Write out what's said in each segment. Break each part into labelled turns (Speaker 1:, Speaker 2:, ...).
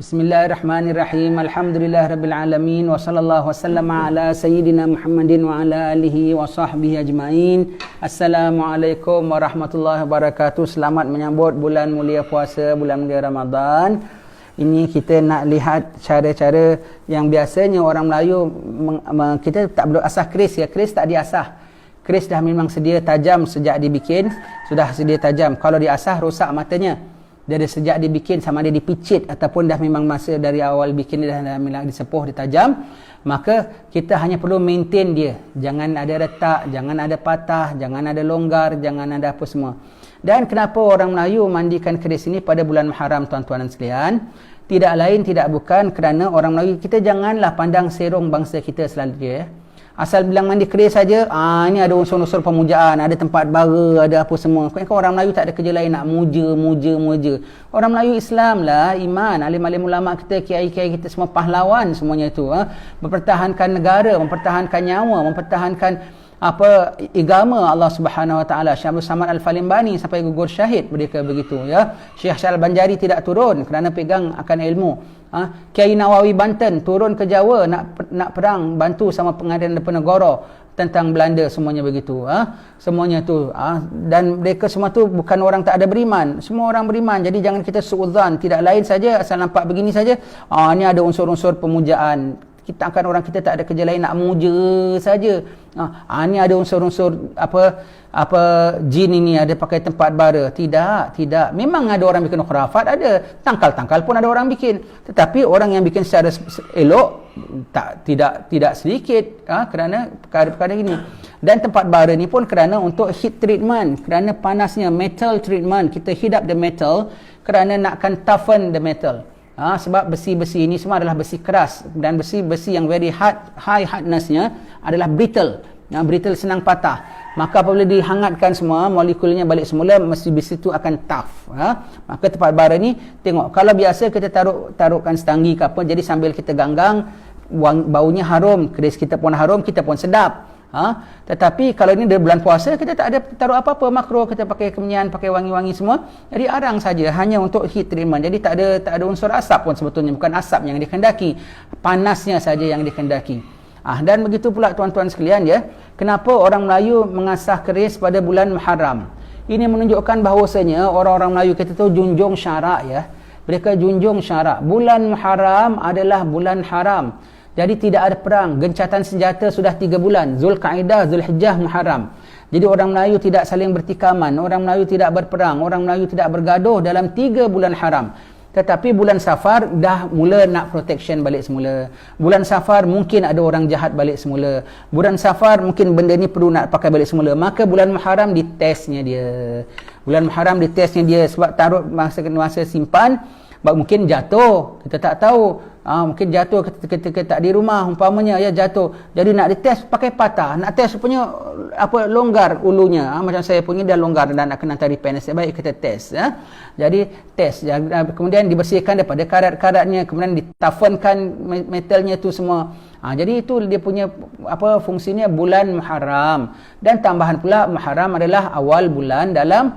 Speaker 1: Bismillahirrahmanirrahim. Alhamdulillahirabbil alamin wa sallallahu wasallama ala sayyidina Muhammadin wa ala alihi wa sahbihi ajmain. Assalamualaikum warahmatullahi wabarakatuh. Selamat menyambut bulan mulia puasa, bulan mulia Ramadan. Ini kita nak lihat cara-cara yang biasanya orang Melayu kita tak perlu asah keris ya. Keris tak diasah. Keris dah memang sedia tajam sejak dibikin, sudah sedia tajam. Kalau diasah rosak matanya. Dari sejak dibikin sama ada dipicit ataupun dah memang masa dari awal bikin dia dah memang disepuh, ditajam, maka kita hanya perlu maintain dia. Jangan ada retak, jangan ada patah, jangan ada longgar, jangan ada apa semua. Dan kenapa orang Melayu mandikan keris ini pada bulan Muharram, tuan-tuan dan sekalian? Tidak lain tidak bukan kerana orang Melayu kita janganlah pandang serong bangsa kita selalu dia ya. Asal bilang mandi keris saja, ini ada unsur-unsur pemujaan, ada tempat bara, ada apa semua. Kan orang Melayu tak ada kerja lain nak muja. Orang Melayu Islam lah, iman, alim-alim ulama kita, kiai-kiai kita semua pahlawan semuanya itu. Mempertahankan negara, mempertahankan nyawa, mempertahankan agama Allah Subhanahu Wa Taala. Syekh Abdul Samad Al-Falimbani sampai gugur syahid mereka begitu ya. Syekh Syal Banjari tidak turun kerana pegang akan ilmu. Kiai Nawawi Banten turun ke Jawa nak perang bantu sama pengadilan Diponegoro tentang Belanda, semuanya begitu. Semuanya tu dan mereka semua tu bukan orang tak ada beriman, semua orang beriman. Jadi jangan kita suudzon, tidak lain saja asal nampak begini saja ni ada unsur-unsur pemujaan. Kita akan orang kita tak ada kerja lain nak muja saja. Ni ada unsur-unsur apa jin ini ada pakai tempat bara. Tidak. Memang ada orang bikin khurafat, ada tangkal-tangkal pun ada orang bikin. Tetapi orang yang bikin secara elok tidak sedikit kerana perkara-perkara ini. Dan tempat bara ni pun kerana untuk heat treatment, kerana panasnya, metal treatment. Kita heat up the metal kerana nakkan toughen the metal. Sebab besi-besi ini semua adalah besi keras dan besi-besi yang very high hardness-nya adalah brittle. Brittle senang patah. Maka apabila dihangatkan semua, molekulnya balik semula, mesti besi itu akan tough. Maka tempat bara ni, tengok. Kalau biasa kita taruhkan setanggi ke apa, jadi sambil kita ganggang, baunya harum, keris kita pun harum, kita pun sedap. Tetapi kalau ini dari bulan puasa, kita tak ada taruh apa-apa makro, kita pakai kemenyan, pakai wangi-wangi semua. Jadi arang saja, hanya untuk heat treatment. Jadi tak ada unsur asap pun sebetulnya, bukan asap yang dikehendaki, panasnya saja yang dikehendaki. Dan begitu pula tuan-tuan sekalian ya, kenapa orang Melayu mengasah keris pada bulan Muharram? Ini menunjukkan bahawasanya orang-orang Melayu kita tu junjung syarak ya. Mereka junjung syarak. Bulan Muharram adalah bulan haram. Jadi tidak ada perang, gencatan senjata sudah 3 bulan, Zulkaidah, Zulhijjah, Muharram. Jadi orang Melayu tidak saling bertikaman, orang Melayu tidak berperang, orang Melayu tidak bergaduh dalam 3 bulan haram. Tetapi bulan Safar dah mula nak protection balik semula. Bulan Safar mungkin ada orang jahat balik semula. Bulan Safar mungkin benda ni perlu nak pakai balik semula. Maka bulan Muharram ditestnya dia. Bulan Muharram ditestnya dia sebab taruh masa simpan, mungkin jatuh, kita tak tahu. Mungkin jatuh ketika tak di rumah umpamanya ya, jatuh. Jadi nak dites pakai patah, nak test punya longgar ulunya. Macam saya punya dah longgar dan nak kena tarik pen. Baik kita test Jadi test, kemudian dibersihkan daripada karat-karatnya, kemudian ditafenkan metalnya tu semua. Jadi itu dia punya fungsinya bulan Muharram. Dan tambahan pula Muharram adalah awal bulan dalam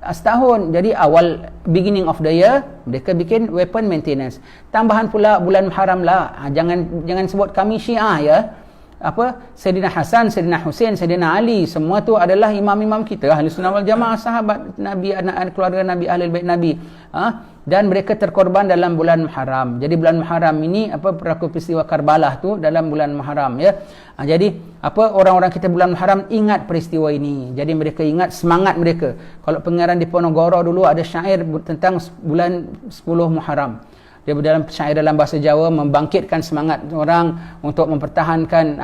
Speaker 1: setahun. Jadi awal beginning of the year mereka bikin weapon maintenance. Tambahan pula bulan Muharram lah. Jangan sebut kami Syiah ya. Sayyidina Hasan, Sayyidina Husain, Sayyidina Ali, semua tu adalah imam-imam kita, ahli sunnah wal jamaah, sahabat Nabi, anak keluarga Nabi, ahli bait Nabi. Dan mereka terkorban dalam bulan Muharram. Jadi bulan Muharram ini berlaku peristiwa Karbalah tu dalam bulan Muharram ya. Jadi orang-orang kita bulan Muharram ingat peristiwa ini. Jadi mereka ingat semangat mereka. Kalau pengarang Diponegoro dulu ada syair tentang bulan 10 Muharram. Dia dalam syair dalam bahasa Jawa membangkitkan semangat orang untuk mempertahankan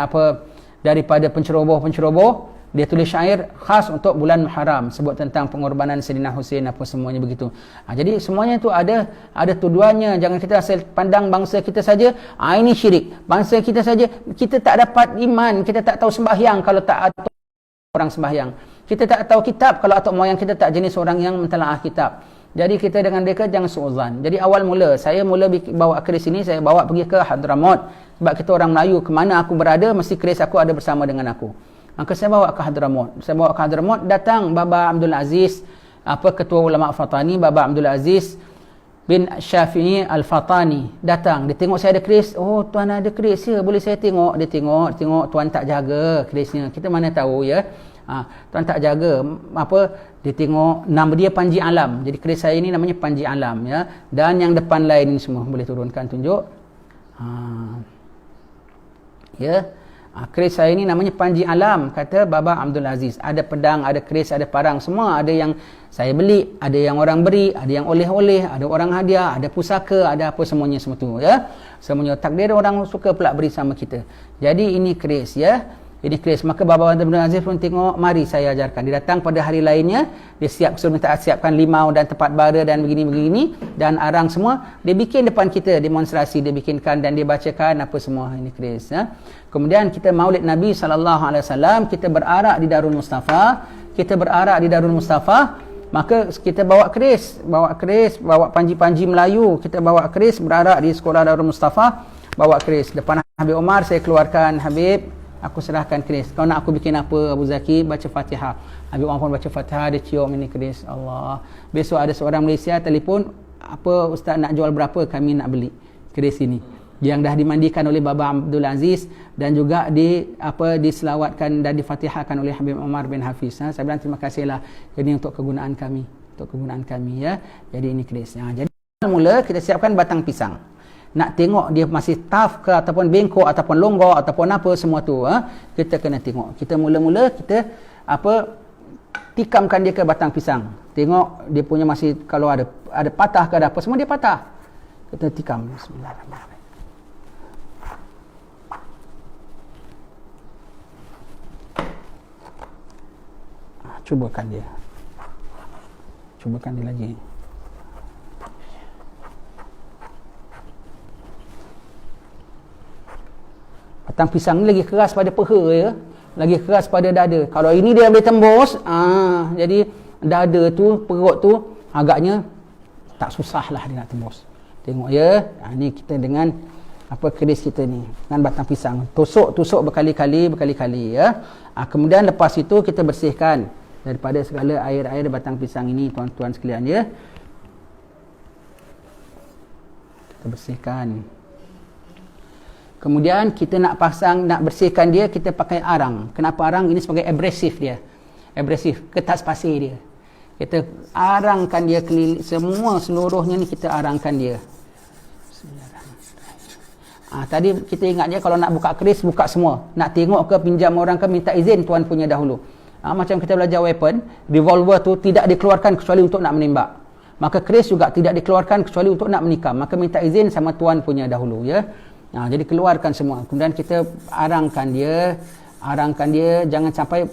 Speaker 1: daripada penceroboh. Dia tulis syair khas untuk bulan Muharram, sebut tentang pengorbanan Sayyidina Husain semuanya begitu. Jadi semuanya itu ada tuduhannya. Jangan kita asal pandang bangsa kita saja, ini syirik. Bangsa kita saja, kita tak dapat iman, kita tak tahu sembahyang kalau tak ada orang sembahyang. Kita tak tahu kitab kalau atuk moyang kita tak jenis orang yang mentelaah kitab. Jadi kita dengan mereka jangan suuzan. Jadi awal mula saya bawa keris ini, saya bawa pergi ke Hadramaut. Sebab kita orang Melayu, ke mana aku berada mesti keris aku ada bersama dengan aku. Maka saya bawa ke Hadramaut. Datang Baba Abdul Aziz, ketua ulama Fatani, Baba Abdul Aziz bin Syafi'i Al-Fatani datang. Dia tengok saya ada keris. Oh, tuan ada keris ya, boleh saya tengok? Dia tengok tuan tak jaga kerisnya. Kita mana tahu ya. Tuan tak jaga. Apa? Dia tengok nama dia Panji Alam. Jadi keris saya ini namanya Panji Alam ya. Dan yang depan lain ini semua boleh turunkan tunjuk. Ya. Keris saya ini namanya Panji Alam, kata Baba Abdul Aziz. Ada pedang, ada keris, ada parang, semua ada yang saya beli, ada yang orang beri, ada yang oleh-oleh, ada orang hadiah, ada pusaka, ada apa semuanya semua tu ya. Semuanya takdir orang suka pula beri sama kita. Jadi ini keris ya. Ini keris. Maka Baba Abdul Aziz pun tengok, mari saya ajarkan. Dia datang pada hari lainnya, dia suruh minta siapkan limau dan tempat bara dan begini-begini dan arang semua. Dia bikin depan kita demonstrasi, dia bikinkan dan dia bacakan apa semua. Ini keris ya. Kemudian kita Maulid Nabi SAW, kita berarak di Darul Mustafa. Maka kita bawa keris, bawa panji-panji Melayu. Kita bawa keris, berarak di sekolah Darul Mustafa, bawa keris. Depan Habib Omar saya keluarkan, Habib, aku serahkan keris. Kau nak aku bikin apa Abu Zaki? Baca Fatihah. Habib Omar pun baca Fatihah, dia cium ini keris. Allah. Besok ada seorang Malaysia telefon, apa ustaz nak jual berapa? Kami nak beli keris ini. Yang dah dimandikan oleh Baba Abdul Aziz dan juga diselawatkan dan difatihahkan oleh Habib Omar bin Hafiz. Saya bilang terima kasihlah, ini untuk kegunaan kami, ya. Jadi ini keris. Jadi mula kita siapkan batang pisang. Nak tengok dia masih tough ke ataupun bengkok ataupun longgok ataupun apa semua tu, kita kena tengok. Kita mula-mula kita tikamkan dia ke batang pisang. Tengok dia punya masih, kalau ada patah ke ada apa semua, dia patah. Kita tikam. Bismillahirrahmanirrahim. Cubakan dia lagi. Batang pisang ni lagi keras pada peha ya, lagi keras pada dada. Kalau ini dia boleh tembus, jadi dada tu, perut tu agaknya tak susah lah dia nak tembus. Tengok ya, ni kita dengan keris kita ni dengan batang pisang, tusuk berkali-kali ya. Kemudian lepas itu kita bersihkan daripada segala air-air batang pisang ini, tuan-tuan sekalian ya. Kita bersihkan. Kemudian kita nak bersihkan dia, kita pakai arang. Kenapa arang? Ini sebagai abrasif dia. Abrasif, kertas pasir dia. Kita arangkan dia seluruhnya ni kita arangkan dia. Tadi kita ingat je, kalau nak buka keris, buka semua. Nak tengok ke, pinjam orang ke, minta izin tuan punya dahulu. Macam kita belajar weapon, revolver tu tidak dikeluarkan kecuali untuk nak menembak. Maka keris juga tidak dikeluarkan kecuali untuk nak menikam. Maka minta izin sama tuan punya dahulu ya. Jadi keluarkan semua. Kemudian kita arangkan dia, jangan sampai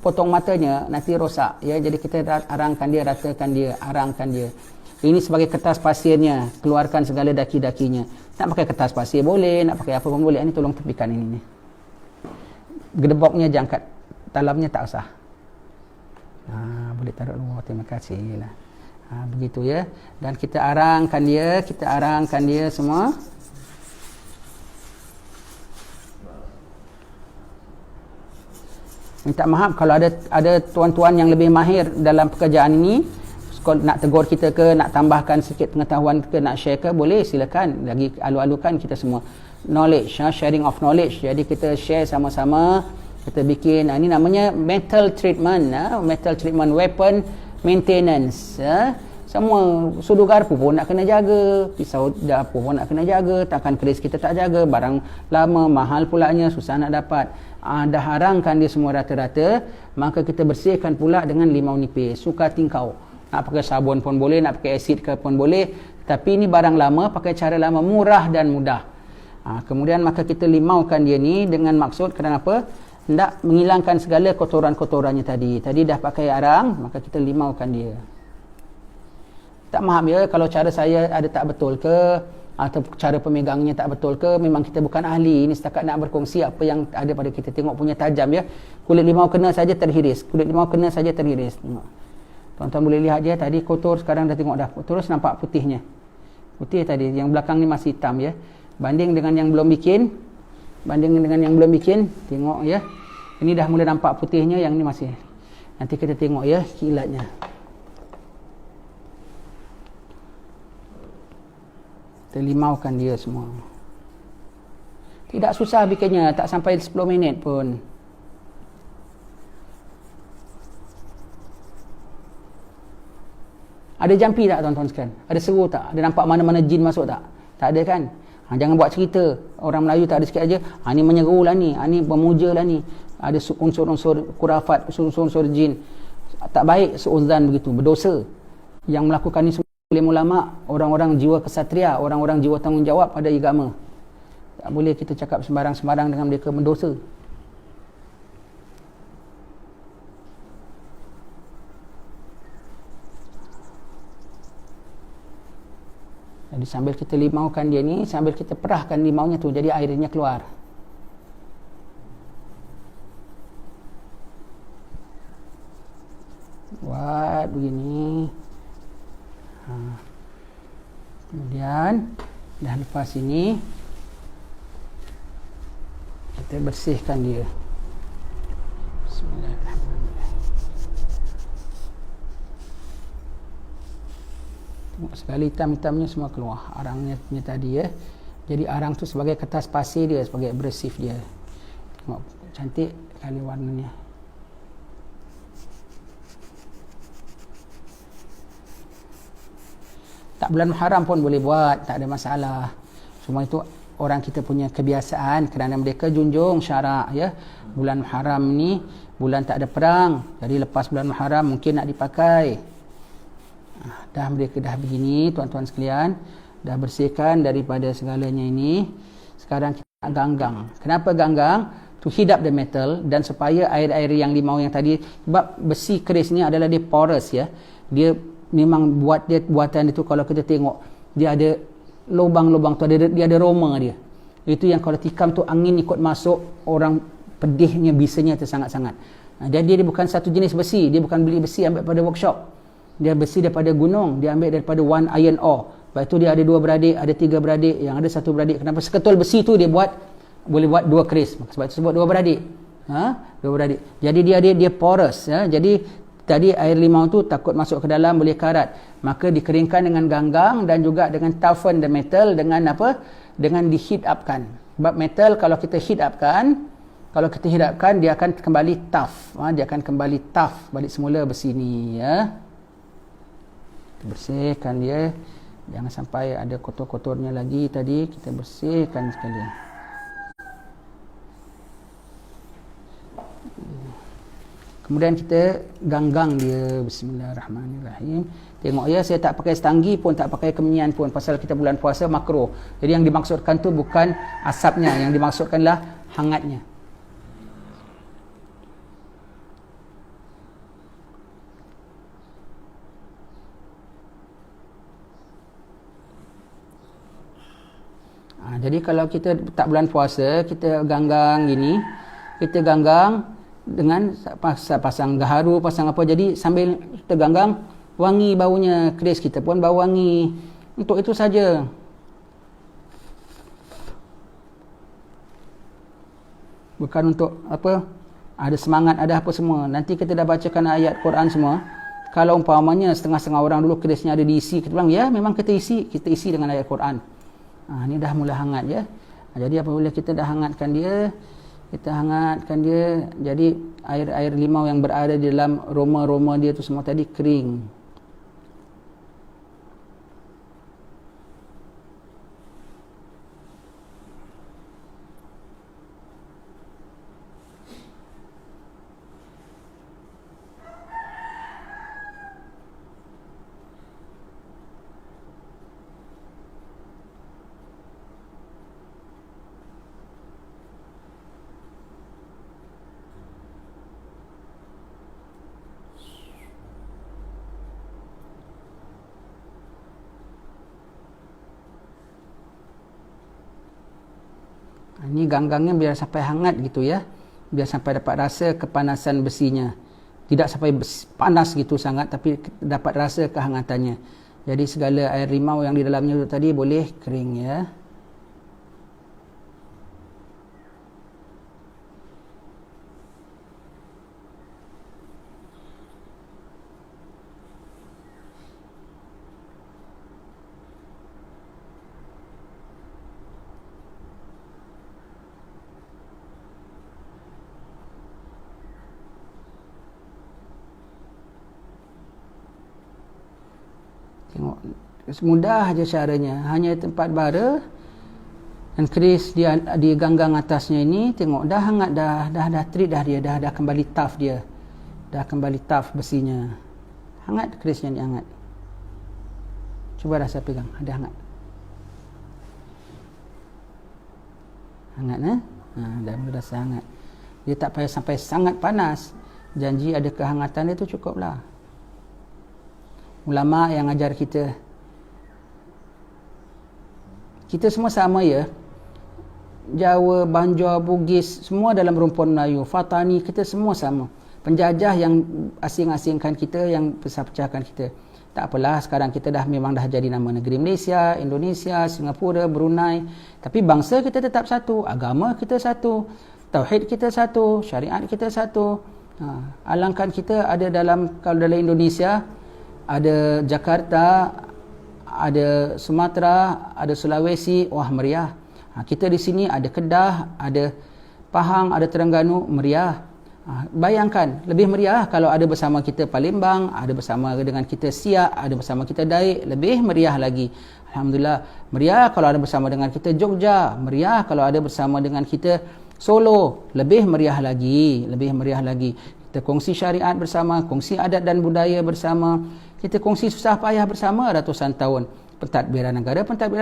Speaker 1: potong matanya, nanti rosak ya. Jadi kita arangkan dia, ratakan dia, arangkan dia. Ini sebagai kertas pasirnya, keluarkan segala daki-dakinya. Nak pakai kertas pasir boleh, nak pakai apa pun boleh. Ini tolong tepikan ini. Gedeboknya jangkat, dalamnya tak usah. Boleh taruh dulu, terima kasih lah. Begitu ya. Dan kita arangkan dia semua. Minta maaf kalau ada tuan-tuan yang lebih mahir dalam pekerjaan ini, nak tegur kita ke, nak tambahkan sikit pengetahuan ke, nak share ke, boleh, silakan. Lagi alu-alukan kita semua. Knowledge, sharing of knowledge. Jadi kita share sama-sama, kita bikin, ini namanya metal treatment, weapon maintenance. Semua sudu garpu pun nak kena jaga, pisau dapur pun nak kena jaga, takkan keris kita tak jaga, barang lama, mahal pulanya, susah nak dapat. Dah harangkan dia semua rata-rata, maka kita bersihkan pula dengan limau nipis, suka tingkau. Nak pakai sabun pun boleh, nak pakai asid ke pun boleh, tapi ini barang lama, pakai cara lama, murah dan mudah. Kemudian maka kita limaukan dia ni dengan maksud kenapa? Hendak menghilangkan segala kotoran-kotorannya tadi. Tadi dah pakai arang, maka kita limaukan dia. Tak maaf ya kalau cara saya ada tak betul ke, atau cara pemegangnya tak betul ke, memang kita bukan ahli. Ini setakat nak berkongsi apa yang ada pada kita. Tengok punya tajam ya. Kulit limau kena saja terhiris. Tengok. Tuan-tuan boleh lihat je, tadi kotor, sekarang dah tengok dah. Terus nampak putihnya. Putih tadi, yang belakang ni masih hitam ya. Banding dengan yang belum bikin, tengok ya. Ini dah mula nampak putihnya, yang ni masih. Nanti kita tengok ya kilatnya. Kita limaukan dia semua. Tidak susah bikinnya, tak sampai 10 minit pun. Ada jampi tak tuan-tuan sekalian? Ada seru tak? Ada nampak mana-mana jin masuk tak? Tak ada kan? Jangan buat cerita. Orang Melayu tak ada sikit aja. Ni menyeru lah ni. Ni pemuja lah ni. Ada unsur-unsur kurafat, unsur-unsur jin. Tak baik seuzan begitu. Berdosa. Yang melakukan ni semua oleh ulama, orang-orang jiwa kesatria, orang-orang jiwa tanggungjawab pada agama. Tak boleh kita cakap sembarang-sembarang dengan mereka, mendosa. Jadi sambil kita limaukan dia ni, sambil kita perahkan limaunya tu, jadi airnya keluar. Buat begini. Kemudian dah lepas ini, kita bersihkan dia. Bismillahirrahmanirrahim. Tengok sekali hitam-hitamnya semua keluar. Arangnya tadi ya. Jadi arang tu sebagai kertas pasir dia, sebagai abrasif dia. Tengok cantik kali warnanya. Tak bulan Muharram pun boleh buat, tak ada masalah. Semua itu orang kita punya kebiasaan kerana mereka junjung syarak ya. Bulan Muharram ni bulan tak ada perang. Jadi lepas bulan Muharram mungkin nak dipakai. Dah mereka dah begini tuan-tuan sekalian, dah bersihkan daripada segalanya ini. Sekarang kita nak ganggang. Kenapa ganggang? To heat up the metal, dan supaya air-air yang limau yang tadi, sebab besi keris ni adalah dia porous ya. Dia memang buatan dia tu, kalau kita tengok dia ada lubang-lubang tu, dia ada roma dia. Itu yang kalau tikam tu angin ikut masuk, orang pedihnya bisanya tu sangat-sangat. Jadi dia bukan satu jenis besi, dia bukan beli besi ambil pada workshop. Dia besi daripada gunung, dia ambil daripada one iron ore. Lepas tu dia ada 2 beradik, ada 3 beradik, yang ada 1 beradik. Kenapa seketul besi tu dia boleh buat 2 keris? Sebab itu sebut 2 beradik. 2 beradik. Jadi dia porous ya. Jadi tadi air limau tu takut masuk ke dalam, boleh karat. Maka dikeringkan dengan ganggang dan juga dengan toughen the metal dengan apa? Dengan di heat upkan. Sebab metal kalau kita heat upkan, dia akan kembali tough. Dia akan kembali tough balik semula besi ni ya. Kita bersihkan dia. Jangan sampai ada kotor-kotornya lagi tadi, kita bersihkan sekali. Kemudian kita ganggang dia. Bismillahirrahmanirrahim. Tengok ya, saya tak pakai setanggi pun, tak pakai kemenyan pun, pasal kita bulan puasa makruh. Jadi yang dimaksudkan tu bukan asapnya, yang dimaksudkanlah hangatnya. Jadi kalau kita tak bulan puasa, kita ganggang gini, kita ganggang dengan pasang gaharu, pasang apa, jadi sambil kita ganggang, wangi baunya, keris kita pun bau wangi. Untuk itu saja. Bukan untuk apa, ada semangat, ada apa semua. Nanti kita dah bacakan ayat Quran semua. Kalau umpamanya setengah-setengah orang dulu kerisnya ada diisi, kita bilang ya memang kita isi dengan ayat Quran. Ni dah mula hangat ya. Jadi apabila kita dah hangatkan dia, jadi air limau yang berada di dalam roma-roma dia tu semua tadi kering. Ini ganggangnya biar sampai hangat gitu ya. Biar sampai dapat rasa kepanasan besinya. Tidak sampai panas gitu sangat, tapi dapat rasa kehangatannya. Jadi segala air limau yang di dalamnya itu tadi boleh kering ya. Tengok, mudah aja caranya. Hanya tempat bara dan keris dia di ganggang atasnya ini, tengok dah hangat, dah treat dah dia, dah kembali tough dia. Dah kembali tough besinya. Hangat kerisnya ni, hangat. Cuba dah saya pegang, ada hangat. Hangat dah mula rasa hangat. Dia tak payah sampai sangat panas. Janji ada kehangatan dia tu cukuplah. Ulama yang ajar kita semua sama ya. Jawa, Banjar, Bugis, semua dalam rumpun Melayu. Fatani, kita semua sama. Penjajah yang asing-asingkan kita, yang pecah-pecahkan kita. Tak apalah, sekarang kita memang dah jadi nama negeri Malaysia, Indonesia, Singapura, Brunei. Tapi bangsa kita tetap satu, agama kita satu, tauhid kita satu, syariat kita satu. Alangkah kita ada kalau dalam Indonesia, ada Jakarta, ada Sumatera, ada Sulawesi, wah meriah. Kita di sini ada Kedah, ada Pahang, ada Terengganu, meriah. Bayangkan, lebih meriah kalau ada bersama kita Palembang, ada bersama dengan kita Siak, ada bersama kita Daik, lebih meriah lagi. Alhamdulillah, meriah kalau ada bersama dengan kita Jogja, meriah kalau ada bersama dengan kita Solo, lebih meriah lagi, lebih meriah lagi. Kita kongsi syariat bersama, kongsi adat dan budaya bersama, kita kongsi susah payah bersama ratusan tahun. Pentadbiran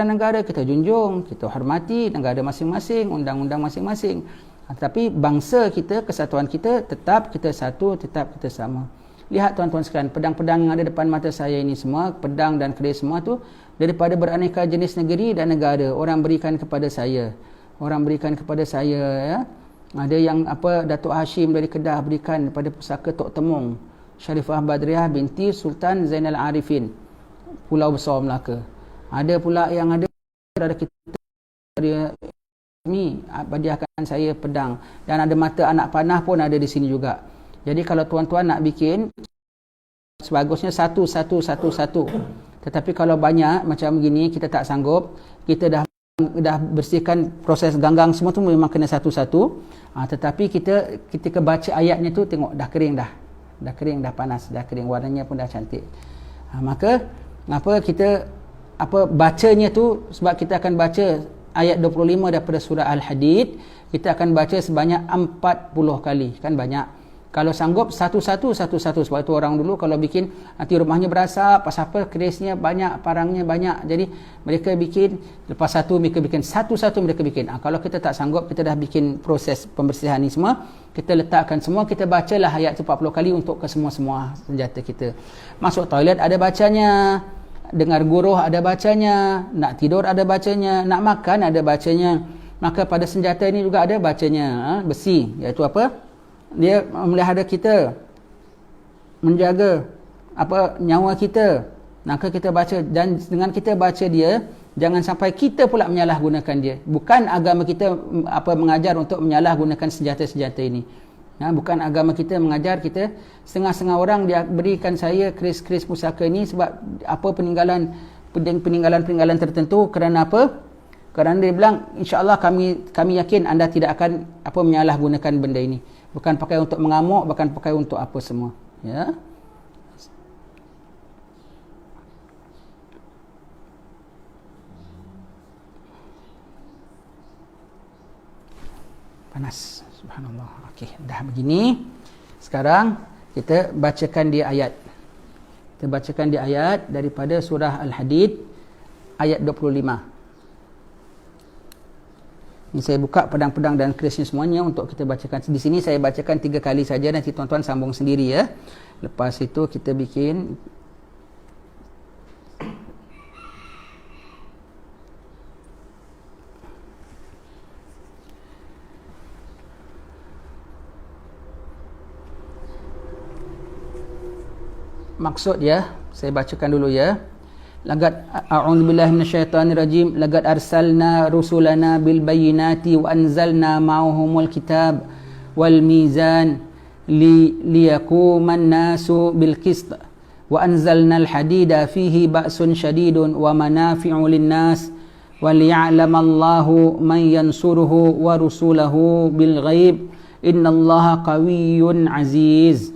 Speaker 1: negara kita junjung, kita hormati negara masing-masing, undang-undang masing-masing. Tapi bangsa kita, kesatuan kita, tetap kita satu, tetap kita sama. Lihat tuan-tuan sekalian, pedang-pedang yang ada depan mata saya ini semua, pedang dan keris semua tu daripada beraneka jenis negeri dan negara. Orang berikan kepada saya. Ya. Ada yang Datuk Hashim dari Kedah berikan kepada pusaka Tok Temung, Sharifah Badriah binti Sultan Zainal Arifin, Pulau Besar Melaka. Ada pula yang ada kita hadiahkan saya pedang, dan ada mata anak panah pun ada di sini juga. Jadi kalau tuan-tuan nak bikin, sebagusnya satu. Tetapi kalau banyak macam begini kita tak sanggup, kita dah bersihkan proses ganggang semua tu memang kena satu-satu. Tetapi kita ketika baca ayatnya tu tengok dah kering dah panas, dah kering, warnanya pun dah cantik. Maka kita bacanya tu, sebab kita akan baca ayat 25 daripada surah Al-Hadid, kita akan baca sebanyak 40 kali, kan banyak. Kalau sanggup satu-satu, sebab itu orang dulu kalau bikin nanti rumahnya berasap, apa kerisnya banyak, parangnya banyak, jadi mereka bikin lepas satu, mereka bikin satu-satu, mereka bikin. Kalau kita tak sanggup, kita dah bikin proses pembersihan ni semua, kita letakkan semua, kita bacalah ayat tu 40 kali untuk ke semua-semua senjata kita. Masuk toilet ada bacanya, dengar guruh ada bacanya, nak tidur ada bacanya, nak makan ada bacanya. Maka pada senjata ini juga ada bacanya, besi, iaitu dia memelihara kita, menjaga nyawa kita. Maka kita baca, dan dengan kita baca dia, jangan sampai kita pula menyalahgunakan dia. Bukan agama kita mengajar untuk menyalahgunakan senjata-senjata ini. Bukan agama kita mengajar kita. Setengah-setengah orang dia berikan saya keris-keris pusaka ini sebab peninggalan tertentu. Kerana apa? Kerana dia bilang, insya-Allah kami yakin anda tidak akan menyalahgunakan benda ini. Bukan pakai untuk mengamuk, bukan pakai untuk apa semua. Ya. Panas. Subhanallah. Okey, dah begini. Sekarang kita bacakan dia ayat. Kita bacakan dia ayat daripada surah Al-Hadid ayat 25. Ini saya buka pedang-pedang dan kerisnya semuanya untuk kita bacakan. Di sini saya bacakan 3 kali saja, nanti tuan-tuan sambung sendiri ya. Lepas itu kita bikin maksud ya, saya bacakan dulu ya. Laqad a'udzubillahi minasyaitonirrajim. Laqad arsalna rusulana bil bayyinati wa anzalna ma'ahumul kitab wal mizan liyaquman nasu bil qist wa anzalna al hadida fihi ba'sun shadidun wa manafi'u lin nas wa liya'lamallahu man yansuruhu wa rusulahu bil ghaib innallaha qawiyyun aziz.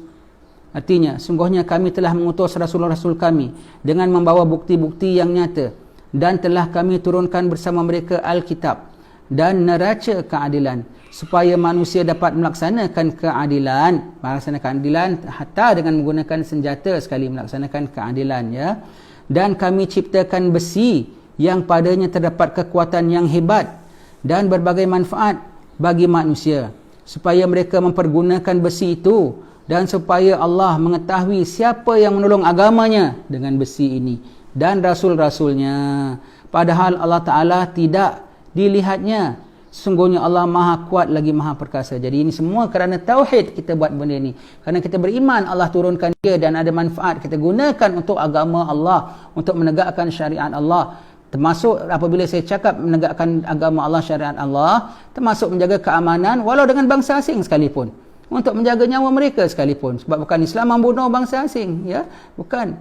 Speaker 1: Artinya, sungguhnya kami telah mengutus rasul-rasul kami dengan membawa bukti-bukti yang nyata, dan telah kami turunkan bersama mereka Alkitab dan neraca keadilan, supaya manusia dapat melaksanakan keadilan hatta dengan menggunakan senjata sekali melaksanakan keadilan, ya. Dan kami ciptakan besi yang padanya terdapat kekuatan yang hebat dan berbagai manfaat bagi manusia, supaya mereka mempergunakan besi itu, dan supaya Allah mengetahui siapa yang menolong agamanya dengan besi ini dan rasul-rasulnya. Padahal Allah Ta'ala tidak dilihatnya. Sesungguhnya Allah Maha Kuat lagi Maha Perkasa. Jadi ini semua kerana tauhid kita buat benda ni. Kerana kita beriman Allah turunkan dia dan ada manfaat. Kita gunakan untuk agama Allah, untuk menegakkan syariat Allah. Termasuk apabila saya cakap menegakkan agama Allah, syariat Allah, termasuk menjaga keamanan walau dengan bangsa asing sekalipun. Untuk menjaga nyawa mereka sekalipun. Sebab bukan Islam membunuh bangsa asing, ya. Bukan.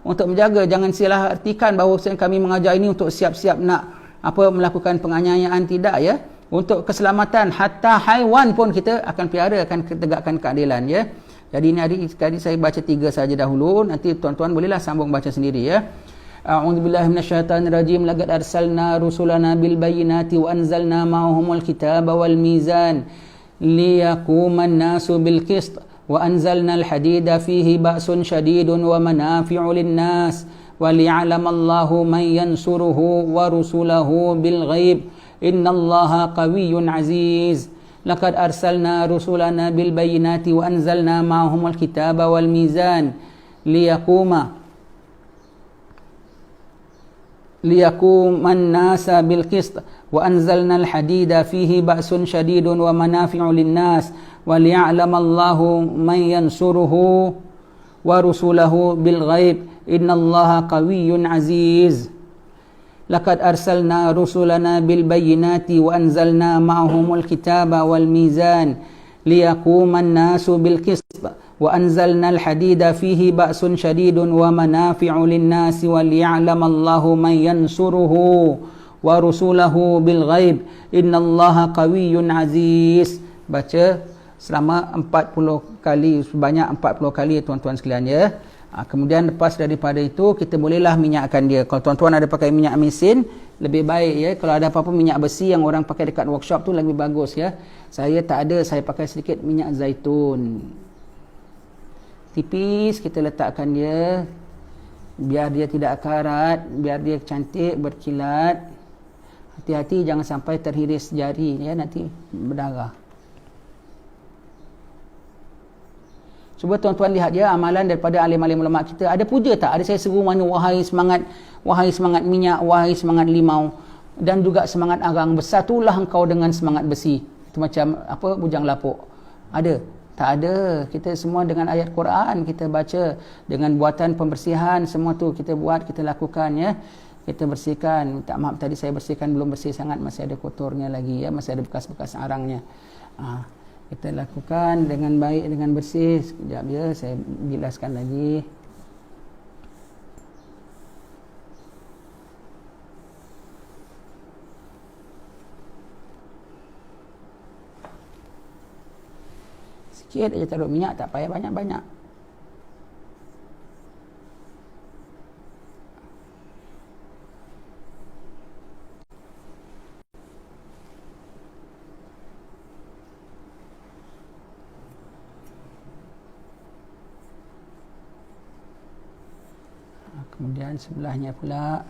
Speaker 1: Untuk menjaga, jangan salah artikan bahawa kami mengajar ini untuk siap-siap nak melakukan penganiayaan, tidak, ya. Untuk keselamatan hatta haiwan pun kita akan pelihara, akan tegakkan keadilan, ya. Jadi ini adik saya baca 3 saja dahulu, nanti tuan-tuan bolehlah sambung baca sendiri, ya. A'udzubillahi minasyaitanirrajim. Laqad arsalna rusulana bil bayyinati wa anzalna ma'ahumul kitaba wal mizan liyaquman nasu bil qist wa anzalna al hadida fihi ba'sun shadidun wa manafi'u lin nas wa liya'lamallahu man yansuruhu wa rusulahu bil ghaib innallaha qawiyyun aziz. Laqad arsalna rusulana bil bayyinati wa anzalna ma'ahumul kitaba wal mizan liyaquman nasa bil qist wa anzalna al hadida fihi ba'sun shadidun wa manafi'u lin nas wa liya'lamallahu man yansuruhu wa rusulahu bil ghaib innallaha qawiyyun aziz. Laqad arsalna rusulana bil bayyinati wa anzalna ma'ahumul kitaba wal mizan liyaquman nasu bil qist wa anzalna al hadida fihi ba'sun shadidun wa manafi'u lin nas wa liya'lamallahu man yansuruhu wa rusulahu bil ghaib innallaha qawiyyun aziz. Baca selama 40 kali, sebanyak 40 kali, tuan-tuan sekalian, ya. Kemudian lepas daripada itu kita bolehlah minyakkan dia. Kalau tuan-tuan ada pakai minyak mesin, lebih baik, ya. Kalau ada apa-apa minyak besi yang orang pakai dekat workshop tu lebih bagus, ya. Saya tak ada, saya pakai sedikit minyak zaitun. Tipis kita letakkan dia, biar dia tidak karat, biar dia cantik berkilat. Hati-hati jangan sampai terhiris jari, ya, nanti berdarah. Cuba tuan-tuan lihat, ya, amalan daripada alim-alim ulama kita. Ada puja tak? Ada saya seru mana wahai semangat minyak, wahai semangat limau, dan juga semangat arang, bersatulah engkau dengan semangat besi. Itu macam bujang lapuk. Ada? Tak ada. Kita semua dengan ayat Quran kita baca, dengan buatan pembersihan semua tu kita buat, kita lakukan, ya. Kita bersihkan. Minta maaf tadi saya bersihkan belum bersih sangat, masih ada kotornya lagi, ya, masih ada bekas-bekas arangnya. Kita lakukan dengan baik, dengan bersih. Sekejap, ya, saya bilaskan lagi. Sikit aja taruh minyak, tak payah banyak-banyak. Kemudian sebelahnya pula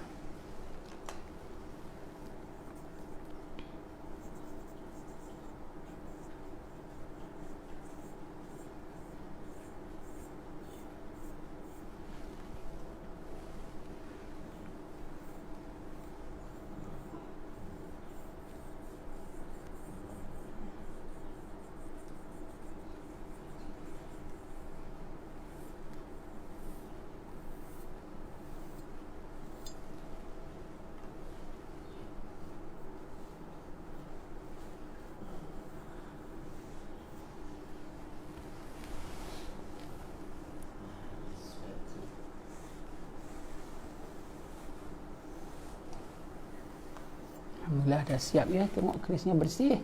Speaker 1: Alhamdulillah dah siap, ya. Tengok kerisnya bersih,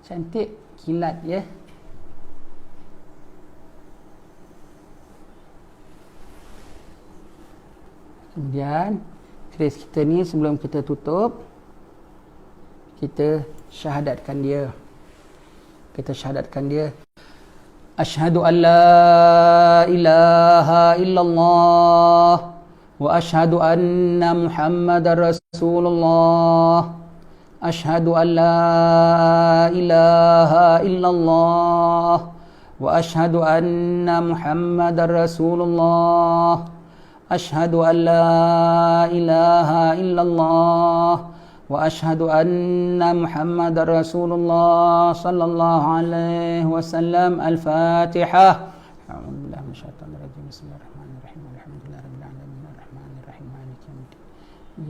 Speaker 1: cantik, kilat, ya. Kemudian keris kita ni sebelum kita tutup, kita syahadatkan dia. Kita syahadatkan dia. Asyhadu an la ilaha illallah wa asyhadu anna Muhammadar Rasulullah. Asyhadu an la ilaha illallah wa asyhadu anna Muhammadar Rasulullah. Asyhadu an la ilaha illallah wa asyhadu anna Muhammadar Rasulullah sallallahu alaihi wasallam. Al-Fatihah. A'udzubillahi minasyaitonir rajim. Bismillahirrahmanirrahim. Alhamdulillahirabbil alamin arrahmanir rahim maliki yaumiddin.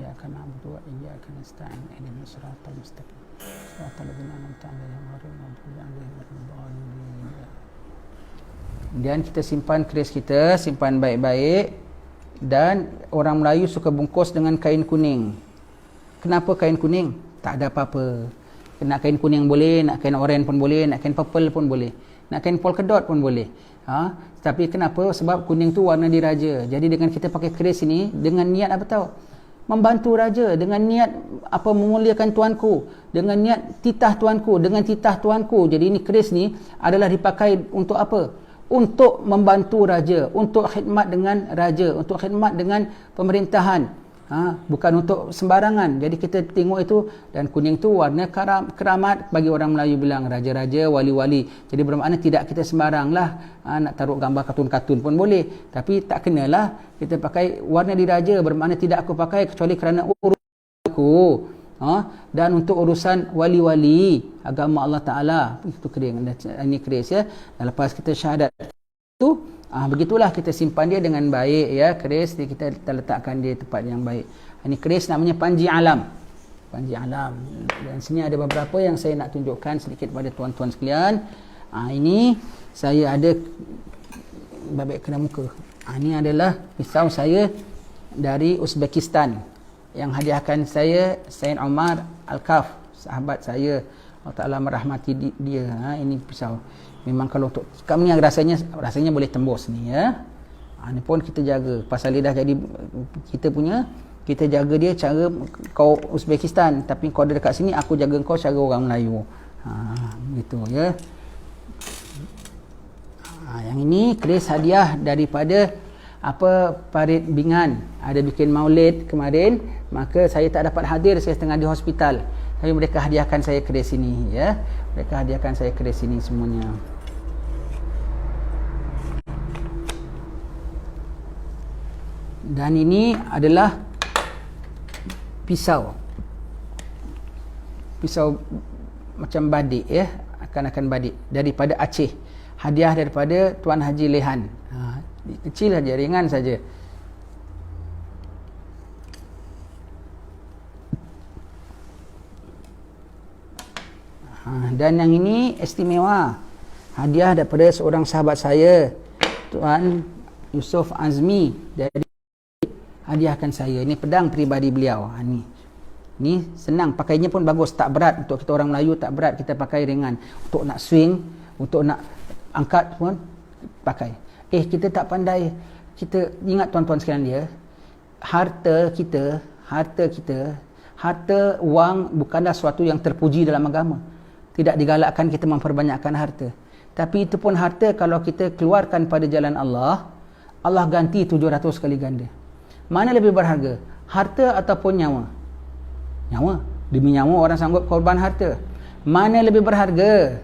Speaker 1: Iyyaka na'budu wa iyyaka nasta'in. Ihdinas siratal mustaqim. Siratal ladzina an'amta 'alaihim ghairil maghdubi 'alaihim waladdallin. Kemudian kita simpan keris kita, simpan baik-baik. Dan orang Melayu suka bungkus dengan kain kuning. Kenapa kain kuning? Tak ada apa-apa. Nak kain kuning boleh, nak kain oranye pun boleh, nak kain purple pun boleh, nak kain polkadot pun boleh. Tapi kenapa? Sebab kuning tu warna diraja. Jadi dengan kita pakai keris ini, dengan niat apa tahu? Membantu raja, dengan niat apa, memuliakan tuanku, dengan niat titah tuanku, dengan titah tuanku. Jadi ini keris ni adalah dipakai untuk apa? Untuk membantu raja, untuk khidmat dengan raja, untuk khidmat dengan pemerintahan. Bukan untuk sembarangan. Jadi kita tengok itu, dan kuning tu warna keramat. Bagi orang Melayu bilang raja-raja, wali-wali. Jadi bermakna tidak kita sembarang lah. Nak taruh gambar kartun-kartun pun boleh, tapi tak kenalah kita pakai warna diraja. Bermakna tidak aku pakai kecuali kerana urusan aku, dan untuk urusan wali-wali agama Allah Ta'ala. Itu kering, ini keris ya. Dan lepas kita syahadat itu, begitulah kita simpan dia dengan baik ya. Keris ni kita letakkan dia tempat yang baik. Ini keris namanya Panji Alam. Panji Alam. Dan sini ada beberapa yang saya nak tunjukkan sedikit pada tuan-tuan sekalian. Ini saya ada babak kena muka. Ini adalah pisau saya dari Uzbekistan yang hadiahkan saya Sayyid Omar Al-Kaf, sahabat saya. Allah Ta'ala merahmati dia. Ini pisau. Memang kalau untuk kami yang rasanya boleh tembus ni ya. Ni pun kita jaga. Pasal dia dah jadi kita punya, kita jaga dia cara kau Uzbekistan, tapi kau ada dekat sini, aku jaga kau cara orang Melayu. Gitu ya. Yang ini keris hadiah daripada Parit Bingan. Ada bikin maulid kemarin, maka saya tak dapat hadir, saya tengah di hospital. Tapi mereka hadiahkan saya keris ini ya. Mereka hadiahkan saya keris ini semuanya. Dan ini adalah pisau macam badik ya, akan badik daripada Aceh. Hadiah daripada Tuan Haji Lehan. Kecil saja, ringan saja. Dan yang ini istimewa. Hadiah daripada seorang sahabat saya, Tuan Yusuf Azmi, dari hadiahkan saya. Ini pedang peribadi beliau. Ni senang, pakainya pun bagus, tak berat. Untuk kita orang Melayu tak berat, kita pakai ringan. Untuk nak swing, untuk nak angkat pun pakai. Kita tak pandai. Kita ingat tuan-tuan sekalian dia, harta wang bukanlah sesuatu yang terpuji dalam agama. Tidak digalakkan kita memperbanyakkan harta. Tapi itu pun harta kalau kita keluarkan pada jalan Allah, Allah ganti 700 kali ganda. Mana lebih berharga? Harta ataupun nyawa? Nyawa. Demi nyawa orang sanggup korban harta. Mana lebih berharga?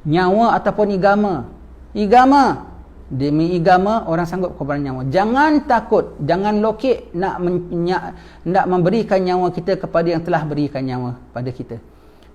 Speaker 1: Nyawa ataupun igama? Igama. Demi igama orang sanggup korban nyawa. Jangan takut, jangan lokek nak memberikan nyawa kita kepada yang telah berikan nyawa pada kita.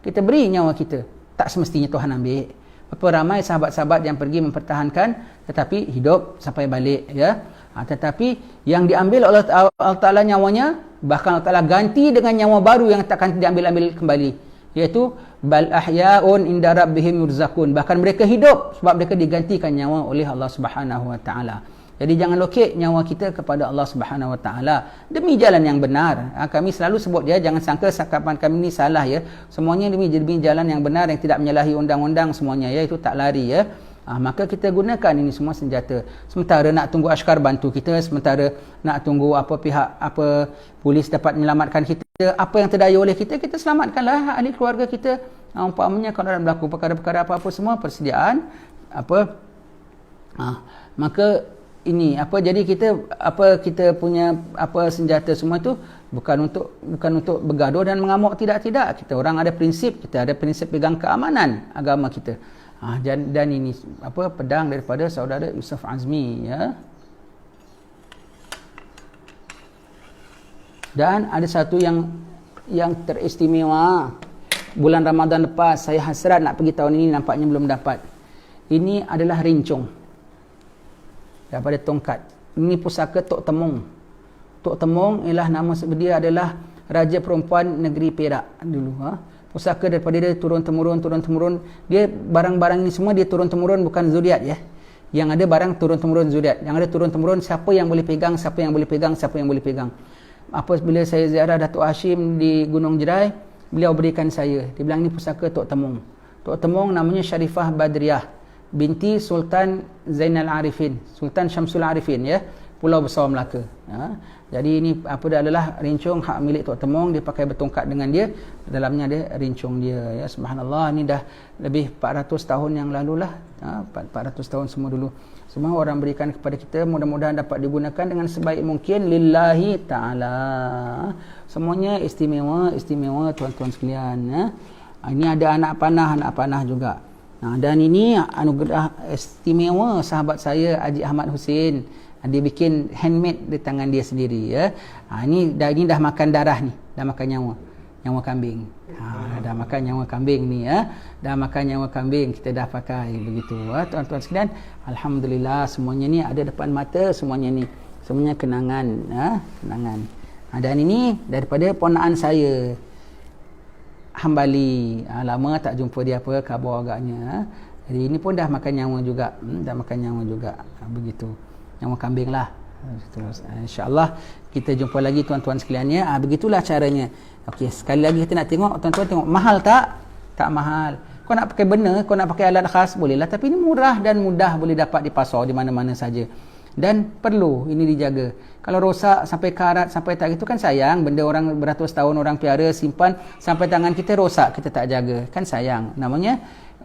Speaker 1: Kita beri nyawa kita, tak semestinya Tuhan ambil. Berapa ramai sahabat-sahabat yang pergi mempertahankan tetapi hidup sampai balik ya. Tetapi yang diambil oleh Allah Ta'ala nyawanya, bahkan Allah Ta'ala ganti dengan nyawa baru yang takkan diambil-ambil kembali, iaitu bal ahya'un inda rabbihim yurzakun. Bahkan mereka hidup sebab mereka digantikan nyawa oleh Allah Subhanahu Wa Ta'ala. Jadi jangan lokek nyawa kita kepada Allah Subhanahu Wa Ta'ala demi jalan yang benar. Kami selalu sebut dia, jangan sangka sakapan kami ni salah ya. Semuanya demi jalan yang benar yang tidak menyalahi undang-undang semuanya ya, itu tak lari ya. Maka kita gunakan ini semua senjata. Sementara nak tunggu askar bantu kita, sementara nak tunggu polis dapat menyelamatkan kita, apa yang terdaya oleh kita, kita selamatkanlah ahli keluarga kita. Umpamanya kalau ada berlaku perkara-perkara apa-apa semua, persediaan maka ini jadi kita punya senjata semua tu bukan untuk bergaduh dan mengamuk, tidak. Kita orang ada prinsip, kita ada prinsip pegang keamanan agama kita. Dan ini pedang daripada saudara Yusuf Azmi, ya. Dan ada satu yang teristimewa. Bulan Ramadan lepas saya hasrat nak pergi, tahun ini nampaknya belum dapat. Ini adalah rincung daripada tongkat. Ini pusaka Tok Temung. Tok Temung ialah nama dia adalah raja perempuan negeri Perak dulu. Pusaka daripada dia turun temurun. Dia barang-barang ini semua dia turun temurun, bukan zuriat, ya. Yang ada barang turun temurun zuriat. Yang ada turun temurun siapa yang boleh pegang. Apabila saya ziarah Datuk Hashim di Gunung Jerai, beliau berikan saya. Dia bilang ini pusaka Tok Temung. Tok Temung namanya Syarifah Badriah binti Sultan Zainal Arifin, Sultan Syamsul Arifin, ya, Pulau Besar Melaka. Jadi ini adalah rincung hak milik Tok Temung. Dia pakai bertongkat dengan dia, dalamnya ada rincung dia, ya. Subhanallah, ini dah lebih 400 tahun yang lalu lah. 400 tahun semua dulu. Semua orang berikan kepada kita, mudah-mudahan dapat digunakan dengan sebaik mungkin lillahi ta'ala. Semuanya istimewa tuan-tuan sekalian, ya. Ini ada anak panah juga. Dan ini anugerah istimewa sahabat saya Haji Ahmad Hussein. Dia bikin handmade di tangan dia sendiri, ya. Ini dah makan darah ni, dah makan nyawa kambing. Dah makan nyawa kambing ni, ya. Dah makan nyawa kambing, kita dah pakai begitu, tuan-tuan sekalian. Alhamdulillah, semuanya ni ada depan mata, semuanya kenangan, kenangan. Dan ini daripada ponaan saya Hambali. Lama tak jumpa dia, khabar agaknya. Jadi ini pun dah makan nyawa juga. Begitu. Nyawa kambing lah. InsyaAllah kita jumpa lagi tuan-tuan sekalian, ya. Begitulah caranya. Okey, sekali lagi kita nak tengok, tuan-tuan tengok mahal tak? Tak mahal. Kau nak pakai benda, kau nak pakai alat khas, boleh lah. Tapi ini murah dan mudah, boleh dapat di pasar di mana-mana saja. Dan perlu ini dijaga. Kalau rosak sampai karat, sampai tak, itu kan sayang. Benda orang beratus tahun orang piara, simpan, sampai tangan kita rosak, kita tak jaga, kan sayang. Namanya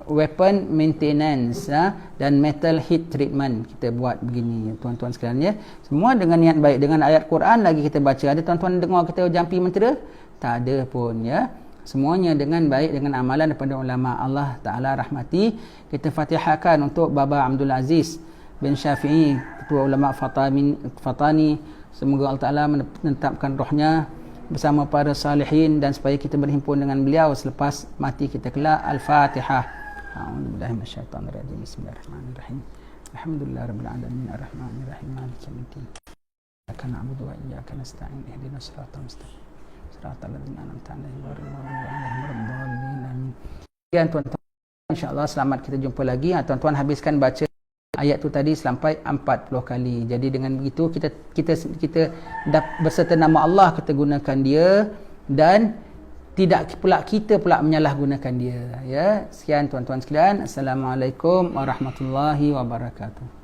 Speaker 1: weapon maintenance, dan metal heat treatment. Kita buat begini, tuan-tuan sekalian, ya. Semua dengan niat baik, dengan ayat Quran lagi kita baca. Ada tuan-tuan dengar kita jampi mentera? Tak ada pun, ya. Semuanya dengan baik, dengan amalan daripada ulama. Allah Ta'ala rahmati. Kita fatihahkan untuk Baba Abdul Aziz bin Syafi'i, ketua ulama Fatani. Semoga Allah Ta'ala menetapkan rohnya bersama para salihin, dan supaya kita berhimpun dengan beliau selepas mati kita kelak. Al-Fatihah. A'udzubillahi minasyaitonirrajim. Bismillahirrahmanirrahim. Alhamdulillahirabbil alamin arrahmanirrahim maliki yaumiddin. Iyyaka na'budu wa iyyaka nasta'in. Ihdinas siratal mustaqim. Siratal ladzina an'amta 'alaihim ghairil maghdubi 'alaihim waladdallin. Amin. Sekian tuan-tuan. Insya-Allah selamat kita jumpa lagi. Tuan-tuan habiskan baca ayat tu tadi sampai 40 kali. Jadi dengan begitu kita berserta nama Allah kita gunakan dia, dan tidak pula kita menyalahgunakan dia, ya. Sekian tuan-tuan sekalian. Assalamualaikum warahmatullahi wabarakatuh.